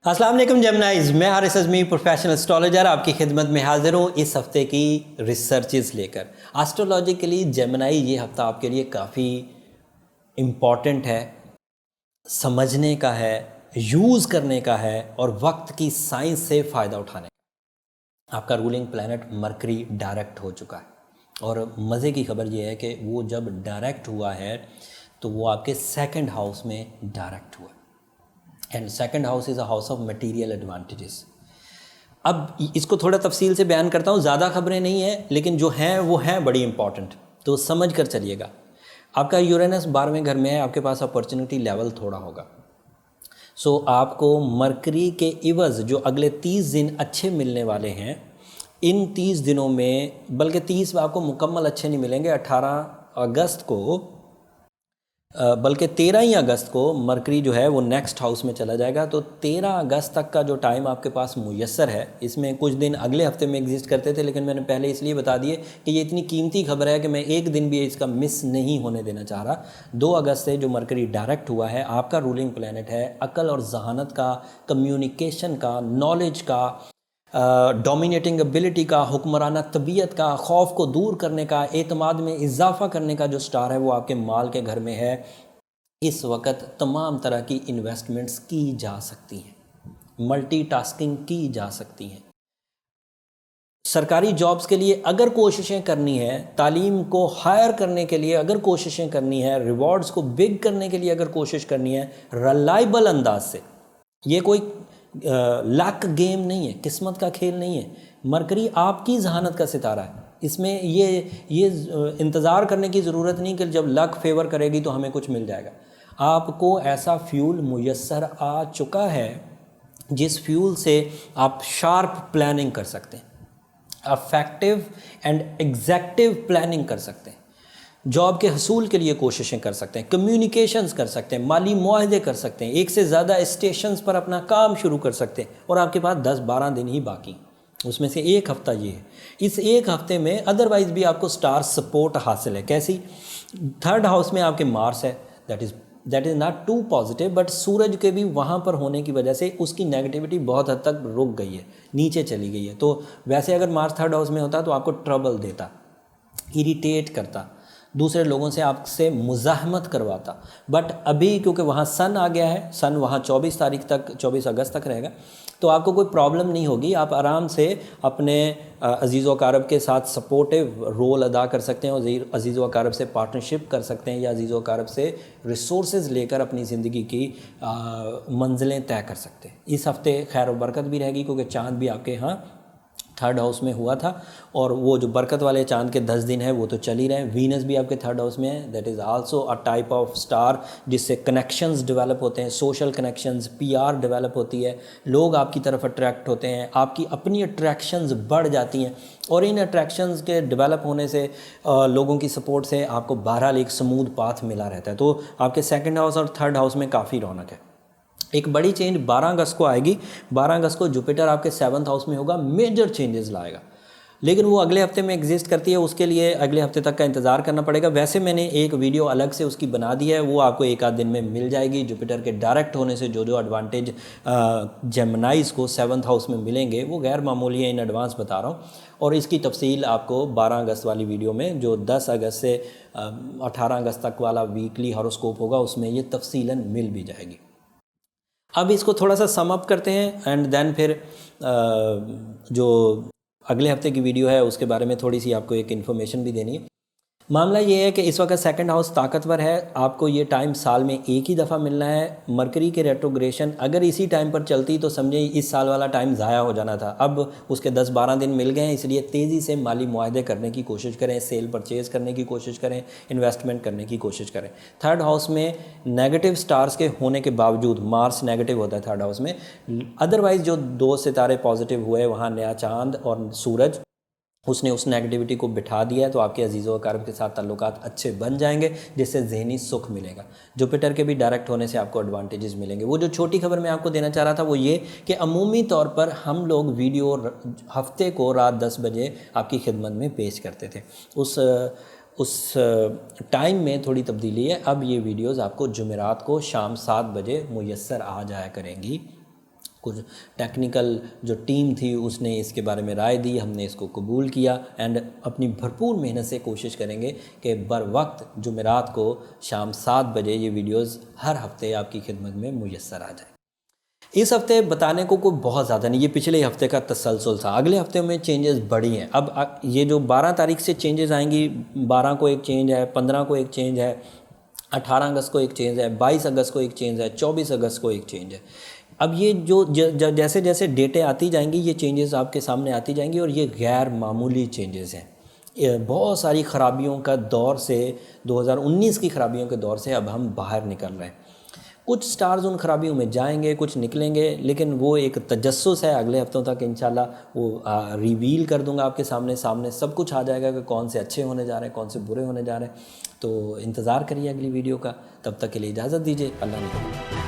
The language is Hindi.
अस्सलाम वालेकुम जेमिनाइज, मैं हारिस अज़मी प्रोफेशनल एस्ट्रोलॉजर आपकी खिदमत में हाजिर हूँ इस हफ्ते की रिसर्चेस लेकर। एस्ट्रोलॉजिकली जेमिनाई ये हफ्ता आपके लिए काफ़ी इम्पॉर्टेंट है, समझने का है, यूज़ करने का है और वक्त की साइंस से फ़ायदा उठाने का। आपका रूलिंग प्लैनेट मरकरी डायरेक्ट हो चुका है और मज़े की खबर ये है कि वो जब डायरेक्ट हुआ है तो वो आपके सेकंड हाउस में डायरेक्ट हुआ and second house is a house of material advantages. अब इसको थोड़ा तफसील से बयान करता हूँ, ज़्यादा खबरें नहीं हैं लेकिन जो हैं वो हैं बड़ी इंपॉर्टेंट, तो समझ कर चलिएगा। आपका यूरेनस 12वें घर में है, आपके पास अपॉर्चुनिटी लेवल थोड़ा होगा। सो आपको मरकरी के इवज़ जो अगले 30 दिन अच्छे मिलने वाले हैं, इन 30 दिनों में बल्कि 30 आपको मुकम्मल अच्छे नहीं मिलेंगे। 18 अगस्त को बल्कि 13 ही अगस्त को मरकरी जो है वो नेक्स्ट हाउस में चला जाएगा। तो 13 अगस्त तक का जो टाइम आपके पास मुयस्सर है, इसमें कुछ दिन अगले हफ्ते में एग्जिस्ट करते थे लेकिन मैंने पहले इसलिए बता दिए कि ये इतनी कीमती खबर है कि मैं एक दिन भी इसका मिस नहीं होने देना चाह रहा। 2 अगस्त से जो मरकरी डायरेक्ट हुआ है, आपका रूलिंग प्लैनेट है अक्ल और जहानत का, कम्युनिकेशन का, नॉलेज का, डोमिनेटिंग एबिलिटी का, हुक्मराना तबीयत का, खौफ को दूर करने का, एतमाद में इजाफा करने का जो स्टार है वो आपके माल के घर में है। इस वक्त तमाम तरह की इन्वेस्टमेंट्स की जा सकती हैं, मल्टीटास्किंग की जा सकती हैं। सरकारी जॉब्स के लिए अगर कोशिशें करनी है, तालीम को हायर करने के लिए अगर कोशिशें करनी है, रिवॉर्ड्स को बिग करने के लिए अगर कोशिश करनी है, रिलायबल अंदाज से, ये कोई लक गेम नहीं है, किस्मत का खेल नहीं है। मरकरी आपकी जहानत का सितारा है, इसमें ये इंतज़ार करने की ज़रूरत नहीं कि जब लक फेवर करेगी तो हमें कुछ मिल जाएगा। आपको ऐसा फ्यूल मुयस्सर आ चुका है जिस फ्यूल से आप शार्प प्लानिंग कर सकते हैं, अफेक्टिव एंड एग्जैक्टिव प्लानिंग कर सकते हैं, जॉब के हसूल के लिए कोशिशें कर सकते हैं, कम्युनिकेशंस कर सकते हैं, माली मुआहदे कर सकते हैं, एक से ज़्यादा स्टेशंस पर अपना काम शुरू कर सकते हैं और आपके पास 10-12 दिन ही बाकी, उसमें से एक हफ़्ता ये है। इस एक हफ़्ते में अदरवाइज़ भी आपको स्टार सपोर्ट हासिल है। कैसी? 3rd हाउस में आपके मार्स है, that is not too positive, but सूरज के भी वहाँ पर होने की वजह से उसकी नेगेटिविटी बहुत हद तक रुक गई है, नीचे चली गई है। तो वैसे अगर मार्स 3rd हाउस में होता तो आपको ट्रबल देता, इरिटेट करता, दूसरे लोगों से आपसे मुज़ाहमत करवाता, बट अभी क्योंकि वहाँ सन आ गया है, सन वहाँ 24 तारीख तक, 24 अगस्त तक रहेगा, तो आपको कोई प्रॉब्लम नहीं होगी। आप आराम से अपने अजीज़ व अकारब के साथ सपोर्टिव रोल अदा कर सकते हैं और अजीज़ व अकारब से पार्टनरशिप कर सकते हैं या अजीज़ व अकारब से रिसोर्सेज लेकर अपनी ज़िंदगी की मंजिलें तय कर सकते हैं। इस हफ़्ते खैर और बरकत भी रहेगी क्योंकि चाँद भी आपके यहाँ 3rd हाउस में हुआ था और वो जो बरकत वाले चांद के 10 दिन है वो तो चल ही रहे हैं। वीनस भी आपके 3rd हाउस में है, that is also a type of star जिससे कनेक्शंस डेवलप होते हैं, सोशल कनेक्शंस, पीआर डेवलप होती है, लोग आपकी तरफ अट्रैक्ट होते हैं, आपकी अपनी अट्रैक्शंस बढ़ जाती हैं और इन अट्रैक्शंस के डेवलप होने से लोगों की सपोर्ट से आपको बहरहाल एक स्मूथ पाथ मिला रहता है। तो आपके 2nd हाउस और 3rd हाउस में काफ़ी रौनक है। एक बड़ी चेंज 12 अगस्त को आएगी। 12 अगस्त को जुपिटर आपके 7th हाउस में होगा, मेजर चेंजेस लाएगा, लेकिन वो अगले हफ्ते में एग्जिस्ट करती है, उसके लिए अगले हफ्ते तक का इंतज़ार करना पड़ेगा। वैसे मैंने एक वीडियो अलग से उसकी बना दी है, वो आपको एक आध दिन में मिल जाएगी। जुपिटर के डायरेक्ट होने से जो जो एडवांटेज जेमिनाइज को 7th हाउस में मिलेंगे वो गैर मामूली है, इन एडवांस बता रहा हूँ और इसकी तफसील आपको 12 अगस्त वाली वीडियो में, जो 10 अगस्त से 18 अगस्त तक वाला वीकली हॉरोस्कोप होगा, उसमें ये तफसीलन मिल भी जाएगी। अब इसको थोड़ा सा सम अप करते हैं एंड देन फिर जो अगले हफ्ते की वीडियो है उसके बारे में थोड़ी सी आपको एक इन्फॉर्मेशन भी देनी है। मामला ये है कि इस वक्त 2nd हाउस ताकतवर है, आपको ये टाइम साल में एक ही दफ़ा मिलना है। मरकरी के रेट्रोग्रेशन अगर इसी टाइम पर चलती तो समझे इस साल वाला टाइम ज़ाया हो जाना था। अब उसके 10-12 दिन मिल गए हैं, इसलिए तेज़ी से माली मुआहदे करने की कोशिश करें, सेल परचेज़ करने की कोशिश करें, इन्वेस्टमेंट करने की कोशिश करें। 3rd हाउस में नेगेटिव स्टार्स के होने के बावजूद, मार्स नेगेटिव होता है 3rd हाउस में, अदरवाइज़ जो 2 सितारे पॉजिटिव हुए वहाँ नया चाँद और सूरज, उसने उस नेगेटिविटी को बिठा दिया है, तो आपके अजीज़ व अकारब के साथ ताल्लुकात अच्छे बन जाएंगे जिससे जहनी सुख मिलेगा। जुपिटर के भी डायरेक्ट होने से आपको एडवांटेजेस मिलेंगे। वो जो छोटी खबर मैं आपको देना चाह रहा था वो ये कि अमूमी तौर पर हम लोग वीडियो हफ्ते को रात 10 बजे आपकी खिदमत में पेश करते थे। उस टाइम में थोड़ी तब्दीली है, अब ये वीडियोज़ आपको जुमेरात को शाम 7 बजे मुयस्सर आ जाया करेंगी कुछ टेक्निकल जो टीम थी उसने इसके बारे में राय दी, हमने इसको कबूल किया एंड अपनी भरपूर मेहनत से कोशिश करेंगे कि बर वक्त जुमेरात को शाम 7 बजे ये वीडियोस हर हफ्ते आपकी खिदमत में मुयस्सर आ जाए। इस हफ्ते बताने को कोई बहुत ज़्यादा नहीं, ये पिछले हफ्ते का तसलसल था। अगले हफ्ते में चेंजेस बड़ी हैं। अब ये जो 12 तारीख से चेंजेस आएंगी, 12 को एक चेंज है, 15 को एक चेंज है, 18 अगस्त को एक चेंज है, 22 अगस्त को एक चेंज है, 24 अगस्त को एक चेंज है। अब ये जो जैसे जैसे डेटें आती जाएंगी ये चेंजेस आपके सामने आती जाएंगी और ये गैर मामूली चेंजेस हैं। ये बहुत सारी ख़राबियों का दौर से, 2019 की ख़राबियों के दौर से अब हम बाहर निकल रहे हैं। कुछ स्टार्स उन खराबियों में जाएंगे, कुछ निकलेंगे, लेकिन वो एक तजस्सुस है। अगले हफ्तों तक इंशाल्लाह वो रिवील कर दूंगा आपके सामने सब कुछ आ जाएगा कि कौन से अच्छे होने जा रहे हैं, कौन से बुरे होने जा रहे हैं। तो इंतज़ार करिए अगली वीडियो का। तब तक के लिए इजाज़त दीजिए। अल्लाह ने